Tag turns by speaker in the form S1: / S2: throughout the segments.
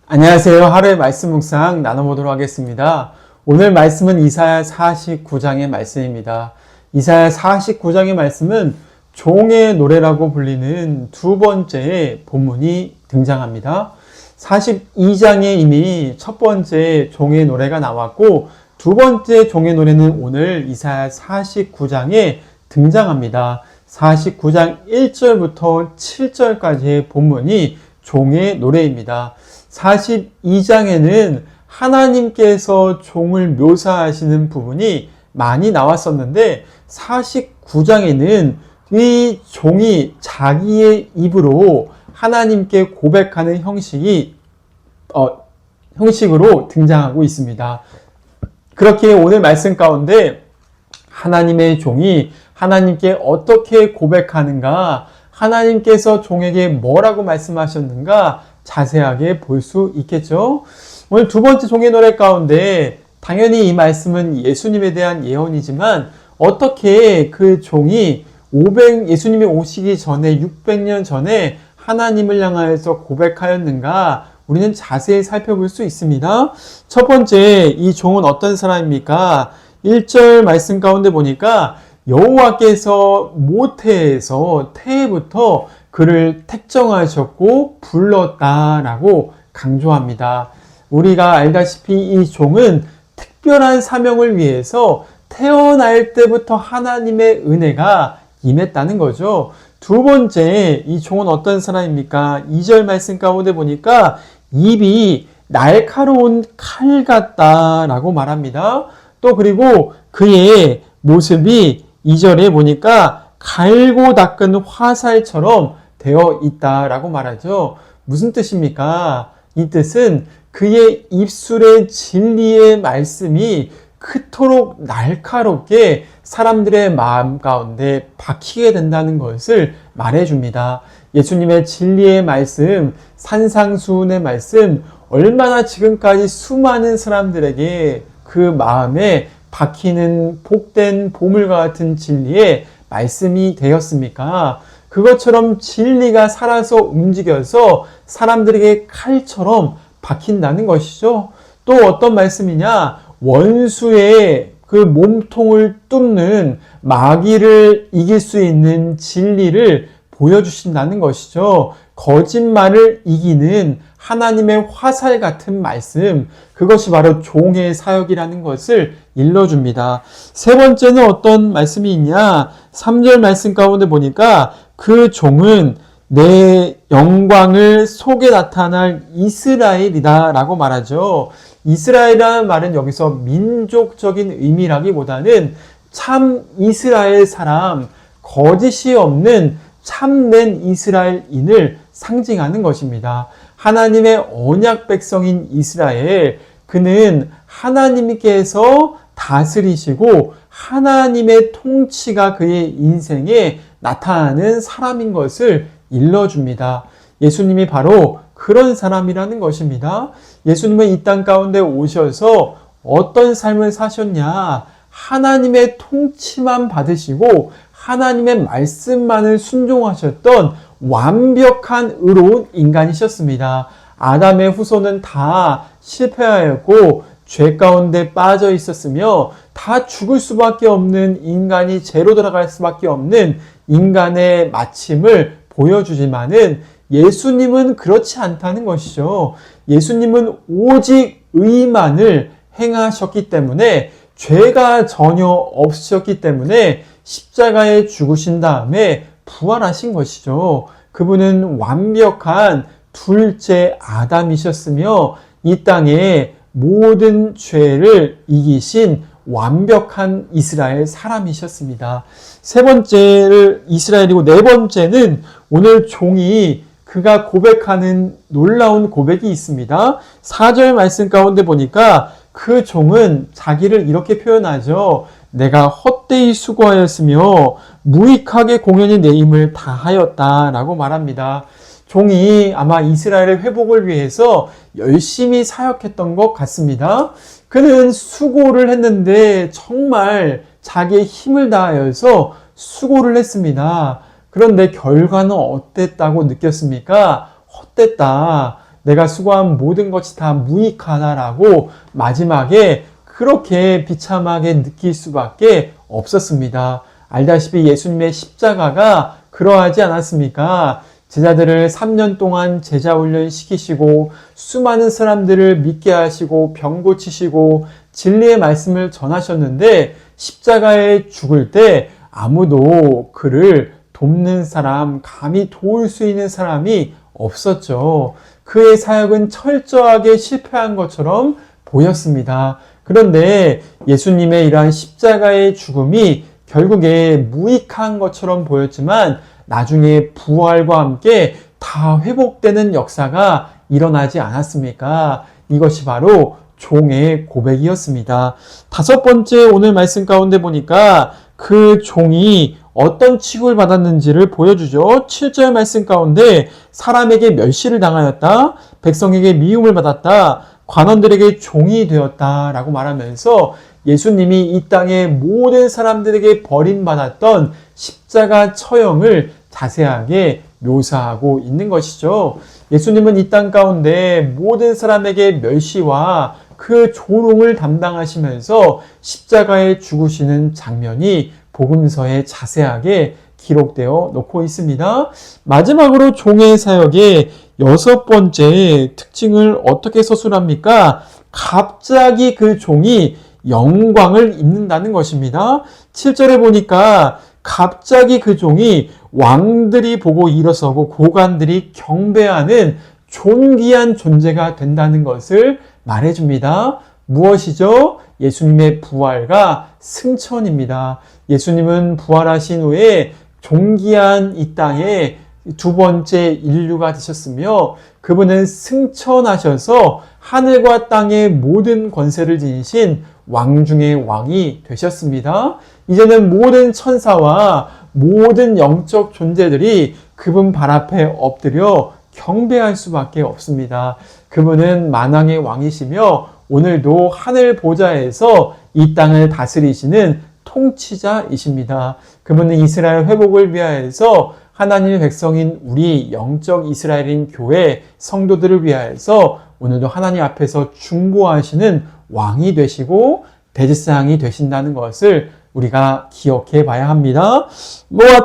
S1: 안녕하세요. 하루의 말씀 묵상 나눠보도록 하겠습니다. 오늘 말씀은 이사야 49장의 말씀입니다. 이사야 49장의 말씀은 종의 노래라고 불리는 두 번째 본문이 등장합니다. 42장에 이미 첫 번째 종의 노래가 나왔고 두 번째 종의 노래는 오늘 이사야 49장에 등장합니다. 49장 1절부터 7절까지의 본문이 종의 노래입니다. 42장에는 하나님께서 종을 묘사하시는 부분이 많이 나왔었는데 49장에는 이 종이 자기의 입으로 하나님께 고백하는 형식으로 등장하고 있습니다. 그렇게 오늘 말씀 가운데 하나님의 종이 하나님께 어떻게 고백하는가, 하나님께서 종에게 뭐라고 말씀하셨는가 자세하게 볼 수 있겠죠. 오늘 두 번째 종의 노래 가운데 당연히 이 말씀은 예수님에 대한 예언이지만 어떻게 그 종이 예수님이 오시기 전에 600년 전에 하나님을 향하여서 고백하였는가 우리는 자세히 살펴볼 수 있습니다. 첫 번째, 이 종은 어떤 사람입니까? 1절 말씀 가운데 보니까 여호와께서 모태에서 태부터 그를 택정하셨고 불렀다라고 강조합니다. 우리가 알다시피 이 종은 특별한 사명을 위해서 태어날 때부터 하나님의 은혜가 임했다는 거죠. 두 번째, 이 종은 어떤 사람입니까? 2절 말씀 가운데 보니까 입이 날카로운 칼 같다라고 말합니다. 또 그리고 그의 모습이 2절에 보니까 갈고 닦은 화살처럼 되어 있다라고 말하죠. 무슨 뜻입니까? 이 뜻은 그의 입술의 진리의 말씀이 그토록 날카롭게 사람들의 마음 가운데 박히게 된다는 것을 말해줍니다. 예수님의 진리의 말씀, 산상수훈의 말씀, 얼마나 지금까지 수많은 사람들에게 그 마음에 박히는 복된 보물과 같은 진리의 말씀이 되었습니까? 그것처럼 진리가 살아서 움직여서 사람들에게 칼처럼 박힌다는 것이죠. 또 어떤 말씀이냐? 원수의 그 몸통을 뚫는 마귀를 이길 수 있는 진리를 보여주신다는 것이죠. 거짓말을 이기는 하나님의 화살 같은 말씀, 그것이 바로 종의 사역이라는 것을 일러줍니다. 세 번째는 어떤 말씀이 있냐? 3절 말씀 가운데 보니까 그 종은 내 영광을 속에 나타날 이스라엘이다 라고 말하죠. 이스라엘이라는 말은 여기서 민족적인 의미라기보다는 참 이스라엘 사람, 거짓이 없는 참된 이스라엘인을 상징하는 것입니다. 하나님의 언약 백성인 이스라엘, 그는 하나님께서 다스리시고 하나님의 통치가 그의 인생에 나타나는 사람인 것을 일러줍니다. 예수님이 바로 그런 사람이라는 것입니다. 예수님은 이 땅 가운데 오셔서 어떤 삶을 사셨냐? 하나님의 통치만 받으시고 하나님의 말씀만을 순종하셨던 완벽한 의로운 인간이셨습니다. 아담의 후손은 다 실패하였고 죄 가운데 빠져 있었으며 다 죽을 수밖에 없는 인간이 죄로 들어갈 수밖에 없는 인간의 마침을 보여주지만은 예수님은 그렇지 않다는 것이죠. 예수님은 오직 의만을 행하셨기 때문에 죄가 전혀 없으셨기 때문에 십자가에 죽으신 다음에 부활하신 것이죠. 그분은 완벽한 둘째 아담이셨으며 이 땅에 모든 죄를 이기신 완벽한 이스라엘 사람이셨습니다. 세 번째를 이스라엘이고 네 번째는 오늘 종이 그가 고백하는 놀라운 고백이 있습니다. 4절 말씀 가운데 보니까 그 종은 자기를 이렇게 표현하죠. 내가 헛되이 수고하였으며 무익하게 공연히 내 힘을 다하였다라고 말합니다. 종이 아마 이스라엘의 회복을 위해서 열심히 사역했던 것 같습니다. 그는 수고를 했는데 정말 자기의 힘을 다하여서 수고를 했습니다. 그런데 결과는 어땠다고 느꼈습니까? 헛됐다. 내가 수고한 모든 것이 다 무익하다라고 마지막에 그렇게 비참하게 느낄 수밖에 없었습니다. 알다시피 예수님의 십자가가 그러하지 않았습니까? 제자들을 3년 동안 제자 훈련 시키시고 수많은 사람들을 믿게 하시고 병 고치시고 진리의 말씀을 전하셨는데 십자가에 죽을 때 아무도 그를 돕는 사람, 감히 도울 수 있는 사람이 없었죠. 그의 사역은 철저하게 실패한 것처럼 보였습니다. 그런데 예수님의 이러한 십자가의 죽음이 결국에 무익한 것처럼 보였지만 나중에 부활과 함께 다 회복되는 역사가 일어나지 않았습니까? 이것이 바로 종의 고백이었습니다. 5번째 오늘 말씀 가운데 보니까 그 종이 어떤 취급을 받았는지를 보여주죠. 7절 말씀 가운데 사람에게 멸시를 당하였다. 백성에게 미움을 받았다. 관원들에게 종이 되었다. 라고 말하면서 예수님이 이 땅의 모든 사람들에게 버림받았던 십자가 처형을 자세하게 묘사하고 있는 것이죠. 예수님은 이 땅 가운데 모든 사람에게 멸시와 그 조롱을 담당하시면서 십자가에 죽으시는 장면이 복음서에 자세하게 기록되어 놓고 있습니다. 마지막으로 종의 사역의 6번째 특징을 어떻게 서술합니까? 갑자기 그 종이 영광을 입는다는 것입니다. 7절에 보니까 갑자기 그 종이 왕들이 보고 일어서고 고관들이 경배하는 존귀한 존재가 된다는 것을 말해줍니다. 무엇이죠? 예수님의 부활과 승천입니다. 예수님은 부활하신 후에 존귀한 이 땅에 2번째 인류가 되셨으며 그분은 승천하셔서 하늘과 땅의 모든 권세를 지니신 왕 중의 왕이 되셨습니다. 이제는 모든 천사와 모든 영적 존재들이 그분 발 앞에 엎드려 경배할 수밖에 없습니다. 그분은 만왕의 왕이시며 오늘도 하늘 보좌에서 이 땅을 다스리시는 통치자이십니다. 그분은 이스라엘 회복을 위하여서 하나님의 백성인 우리 영적 이스라엘인 교회 성도들을 위하여서 오늘도 하나님 앞에서 중보하시는 왕이 되시고 대제사장이 되신다는 것을 우리가 기억해 봐야 합니다.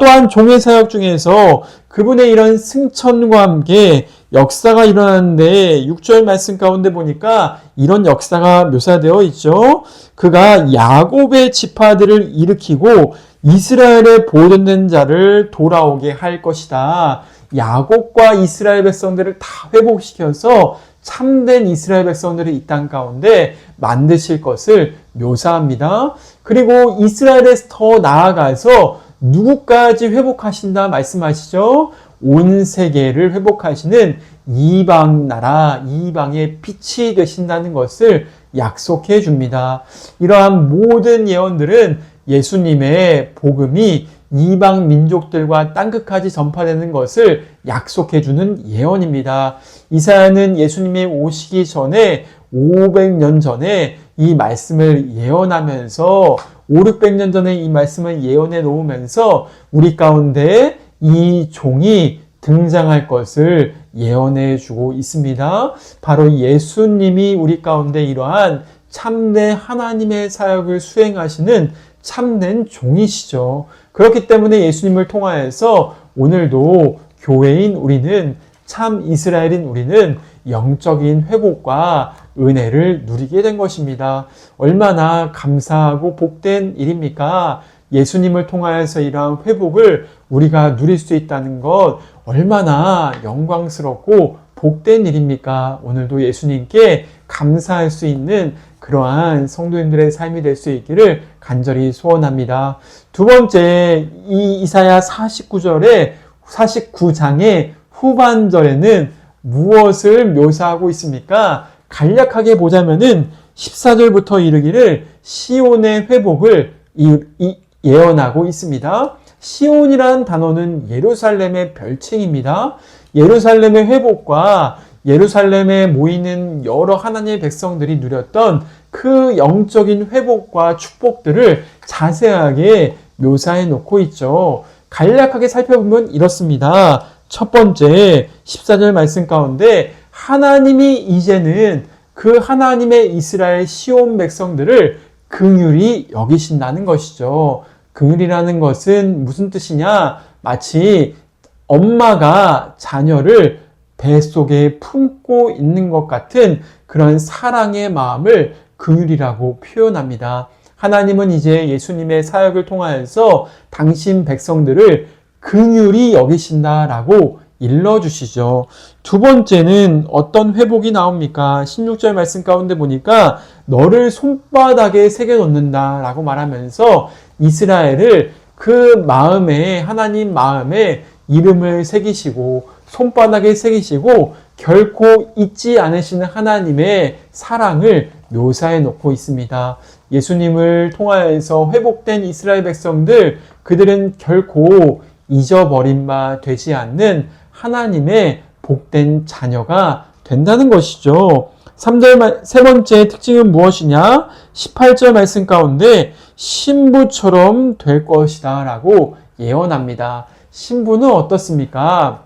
S1: 또한 종의 사역 중에서 그분의 이런 승천과 함께 역사가 일어나는데 6절 말씀 가운데 보니까 이런 역사가 묘사되어 있죠. 그가 야곱의 지파들을 일으키고 이스라엘의 보존된 자를 돌아오게 할 것이다. 야곱과 이스라엘 백성들을 다 회복시켜서 참된 이스라엘 백성들을 이 땅 가운데 만드실 것을 묘사합니다. 그리고 이스라엘에서 더 나아가서 누구까지 회복하신다 말씀하시죠? 온 세계를 회복하시는 이방 나라, 이방의 빛이 되신다는 것을 약속해 줍니다. 이러한 모든 예언들은 예수님의 복음이 이방 민족들과 땅끝까지 전파되는 것을 약속해 주는 예언입니다. 이사야는 예수님이 오시기 전에 500년 전에 이 말씀을 예언하면서 500~600년 전에 이 말씀을 예언해 놓으면서 우리 가운데 이 종이 등장할 것을 예언해 주고 있습니다. 바로 예수님이 우리 가운데 이러한 참된 하나님의 사역을 수행하시는 참된 종이시죠. 그렇기 때문에 예수님을 통하여서 오늘도 교회인 우리는 참 이스라엘인 우리는 영적인 회복과 은혜를 누리게 된 것입니다. 얼마나 감사하고 복된 일입니까? 예수님을 통하여서 이러한 회복을 우리가 누릴 수 있다는 것 얼마나 영광스럽고 복된 일입니까? 오늘도 예수님께 감사할 수 있는 그러한 성도님들의 삶이 될 수 있기를 간절히 소원합니다. 두 번째, 이 이사야 49장의 후반절에는 무엇을 묘사하고 있습니까? 간략하게 보자면은 14절부터 이르기를 시온의 회복을 예언하고 있습니다. 시온이라는 단어는 예루살렘의 별칭입니다. 예루살렘의 회복과 예루살렘에 모이는 여러 하나님의 백성들이 누렸던 그 영적인 회복과 축복들을 자세하게 묘사해 놓고 있죠. 간략하게 살펴보면 이렇습니다. 첫 번째 14절 말씀 가운데 하나님이 이제는 그 하나님의 이스라엘 시온 백성들을 긍휼히 여기신다는 것이죠. 긍휼이라는 것은 무슨 뜻이냐? 마치 엄마가 자녀를 뱃속에 품고 있는 것 같은 그런 사랑의 마음을 긍휼이라고 표현합니다. 하나님은 이제 예수님의 사역을 통하여서 당신 백성들을 긍휼히 여기신다라고 일러주시죠. 두 번째는 어떤 회복이 나옵니까? 16절 말씀 가운데 보니까 너를 손바닥에 새겨놓는다라고 말하면서 이스라엘을 그 마음에, 하나님 마음에 이름을 새기시고 손바닥에 새기시고 결코 잊지 않으시는 하나님의 사랑을 묘사해 놓고 있습니다. 예수님을 통하여서 회복된 이스라엘 백성들, 그들은 결코 잊어버린 바 되지 않는 하나님의 복된 자녀가 된다는 것이죠. 3절, 세 번째 특징은 무엇이냐? 18절 말씀 가운데 신부처럼 될 것이다 라고 예언합니다. 신부는 어떻습니까?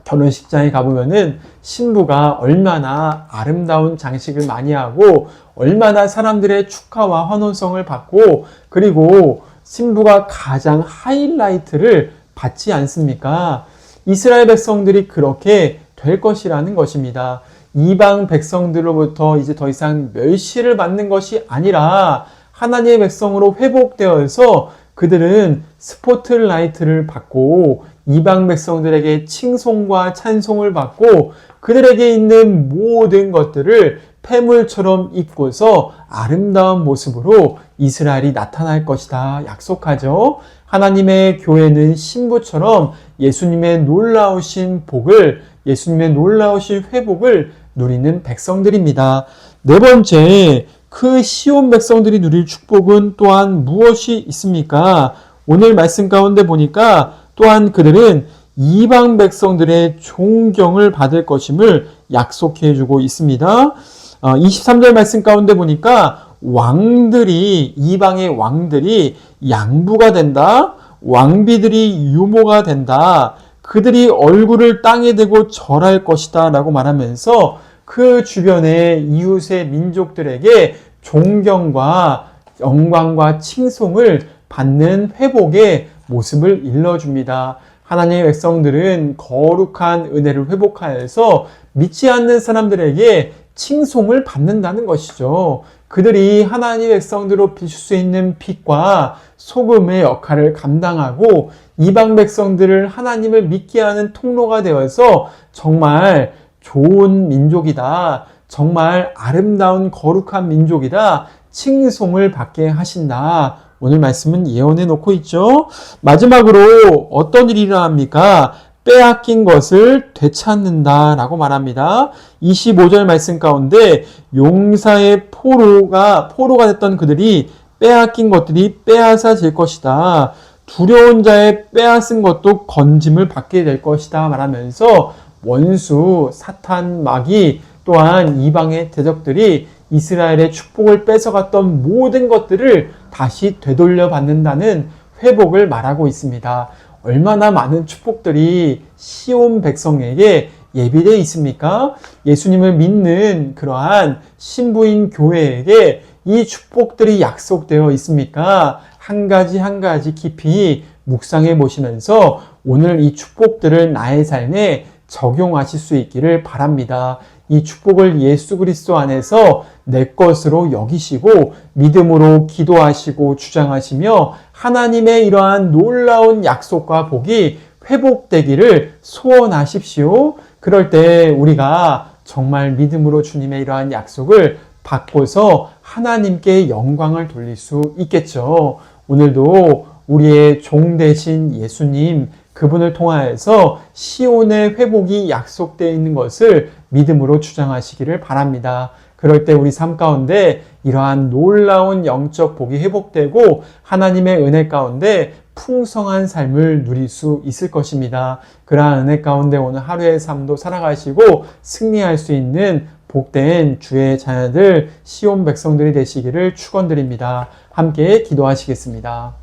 S1: 결혼식장에 가보면은 신부가 얼마나 아름다운 장식을 많이 하고 얼마나 사람들의 축하와 환호성을 받고 그리고 신부가 가장 하이라이트를 받지 않습니까? 이스라엘 백성들이 그렇게 될 것이라는 것입니다. 이방 백성들로부터 이제 더 이상 멸시를 받는 것이 아니라 하나님의 백성으로 회복되어서 그들은 스포트라이트를 받고 이방 백성들에게 칭송과 찬송을 받고 그들에게 있는 모든 것들을 폐물처럼 입고서 아름다운 모습으로 이스라엘이 나타날 것이다 약속하죠. 하나님의 교회는 신부처럼 예수님의 놀라우신 복을, 예수님의 놀라우신 회복을 누리는 백성들입니다. 네 번째, 그 시온 백성들이 누릴 축복은 또한 무엇이 있습니까? 오늘 말씀 가운데 보니까 또한 그들은 이방 백성들의 존경을 받을 것임을 약속해 주고 있습니다. 23절 말씀 가운데 보니까 왕들이, 이방의 왕들이 양부가 된다. 왕비들이 유모가 된다. 그들이 얼굴을 땅에 대고 절할 것이다 라고 말하면서 그 주변의 이웃의 민족들에게 존경과 영광과 칭송을 받는 회복의 모습을 일러줍니다. 하나님의 백성들은 거룩한 은혜를 회복하여서 믿지 않는 사람들에게 칭송을 받는다는 것이죠. 그들이 하나님의 백성들로 비출 수 있는 빛과 소금의 역할을 감당하고 이방 백성들을 하나님을 믿게 하는 통로가 되어서 정말 좋은 민족이다. 정말 아름다운 거룩한 민족이다. 칭송을 받게 하신다. 오늘 말씀은 예언해 놓고 있죠. 마지막으로 어떤 일이 일어납니까? 빼앗긴 것을 되찾는다 라고 말합니다. 25절 말씀 가운데 용사의 포로가 됐던 그들이 빼앗긴 것들이 빼앗아질 것이다. 두려운 자의 빼앗은 것도 건짐을 받게 될 것이다 말하면서 원수, 사탄, 마귀 또한 이방의 대적들이 이스라엘의 축복을 뺏어갔던 모든 것들을 다시 되돌려 받는다는 회복을 말하고 있습니다. 얼마나 많은 축복들이 시온 백성에게 예비되어 있습니까? 예수님을 믿는 그러한 신부인 교회에게 이 축복들이 약속되어 있습니까? 한 가지 한 가지 깊이 묵상해 보시면서 오늘 이 축복들을 나의 삶에 적용하실 수 있기를 바랍니다. 이 축복을 예수 그리스도 안에서 내 것으로 여기시고 믿음으로 기도하시고 주장하시며 하나님의 이러한 놀라운 약속과 복이 회복되기를 소원하십시오. 그럴 때 우리가 정말 믿음으로 주님의 이러한 약속을 받고서 하나님께 영광을 돌릴 수 있겠죠. 오늘도 우리의 종 되신 예수님, 그분을 통하여서 시온의 회복이 약속되어 있는 것을 믿음으로 주장하시기를 바랍니다. 그럴 때 우리 삶 가운데 이러한 놀라운 영적 복이 회복되고 하나님의 은혜 가운데 풍성한 삶을 누릴 수 있을 것입니다. 그러한 은혜 가운데 오늘 하루의 삶도 살아가시고 승리할 수 있는 복된 주의 자녀들 시온 백성들이 되시기를 축원드립니다. 함께 기도하시겠습니다.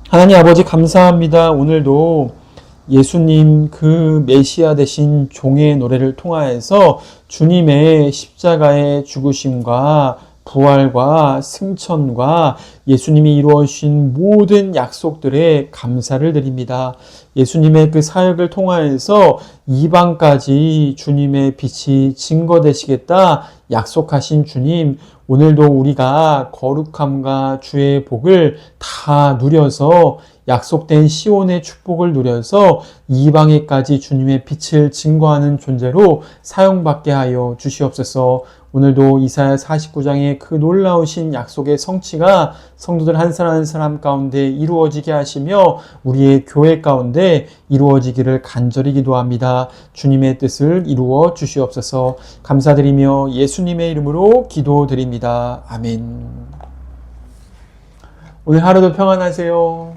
S1: 하나님 아버지 감사합니다. 오늘도 예수님 그 메시아 되신 종의 노래를 통하여서 주님의 십자가의 죽으심과 부활과 승천과 예수님이 이루어 주신 모든 약속들에 감사를 드립니다. 예수님의 그 사역을 통하여서 이방까지 주님의 빛이 증거되시겠다 약속하신 주님, 오늘도 우리가 거룩함과 주의 복을 다 누려서 약속된 시온의 축복을 누려서 이방에까지 주님의 빛을 증거하는 존재로 사용받게 하여 주시옵소서. 오늘도 이사야 49장의 그 놀라우신 약속의 성취가 성도들 한 사람 한 사람 가운데 이루어지게 하시며 우리의 교회 가운데 이루어지기를 간절히 기도합니다. 주님의 뜻을 이루어 주시옵소서. 감사드리며 예수님의 이름으로 기도드립니다. 아멘. 오늘 하루도 평안하세요.